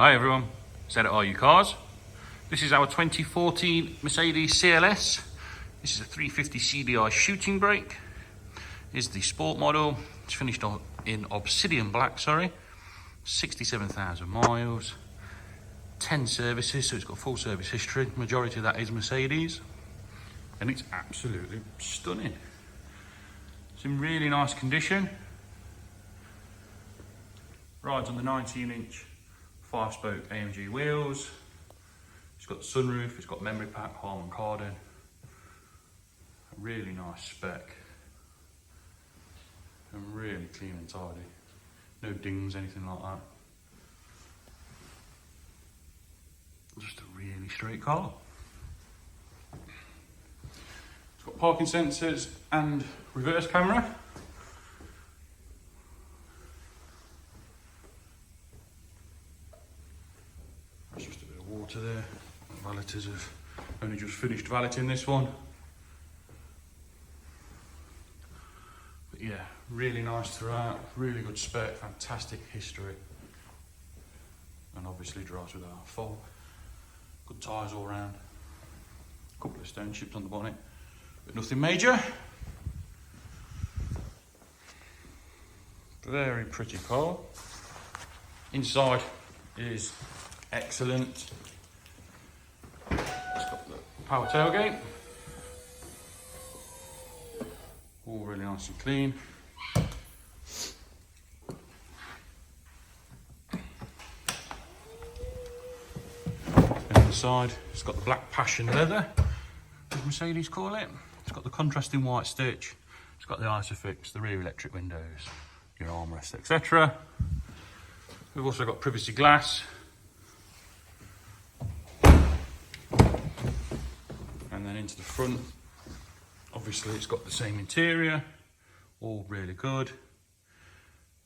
Hi everyone, it's Ed at R U Cars. This is our 2014 Mercedes CLS. This is a 350 CDI shooting brake. Here's the sport model. It's finished in obsidian black, 67,000 miles, 10 services, so it's got full service history. Majority of that is Mercedes, and it's absolutely stunning. It's in really nice condition. Rides on the 19-inch 5-spoke AMG wheels. It's got the sunroof, it's got memory pack, Harman Kardon. A really nice spec. And really clean and tidy. No dings, anything like that. Just a really straight car. It's got parking sensors and reverse camera. There's just a bit of water there. Valeters have only just finished valeting this one. But yeah, really nice throughout, really good spec, fantastic history. And obviously drives without a fault. Good tyres all round. A couple of stone chips on the bonnet, but nothing major. Very pretty car. Inside is excellent. It's got the power tailgate. All really nice and clean. And inside, it's got the black passion leather, as Mercedes call it. It's got the contrasting white stitch. It's got the Isofix, the rear electric windows, your armrest, etc. We've also got privacy glass. And then into the front, obviously it's got the same interior, all really good.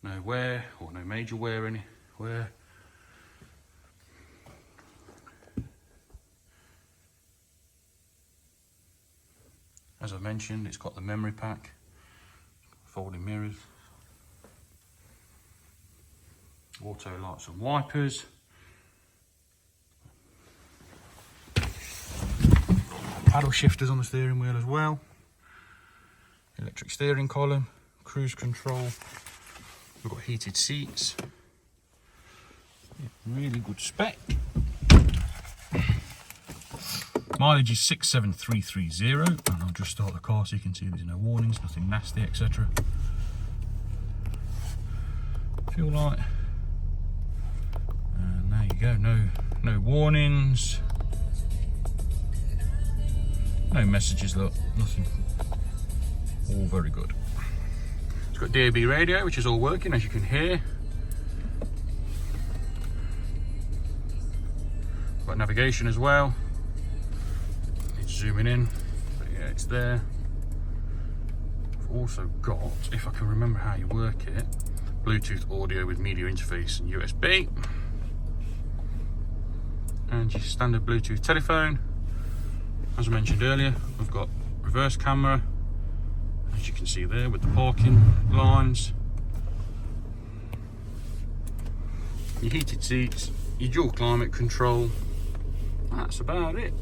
No wear, or no major wear anywhere. As I mentioned, it's got the memory pack, folding mirrors, auto lights and wipers. Paddle shifters on the steering wheel as well. Electric steering column, cruise control. We've got heated seats. Yeah, really good spec. Mileage is 67330, and I'll just start the car so you can see there's no warnings, nothing nasty, etc. Fuel light. And there you go, no warnings. No messages, look, nothing. All very good. It's got DAB radio, which is all working, as you can hear. Got navigation as well. Need to zoom in, but yeah, it's there. I've also got, if I can remember how you work it, Bluetooth audio with media interface and USB. And your standard Bluetooth telephone. As I mentioned earlier, we've got reverse camera, as you can see there, with the parking lines. Your heated seats, your dual climate control. That's about it.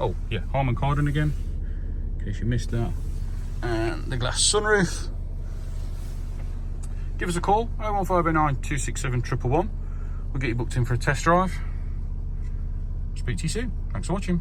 Oh yeah, Harman Kardon again, in case you missed that. And the glass sunroof. Give us a call, 01509 267 111. We'll get you booked in for a test drive. Speak to you soon. Thanks for watching.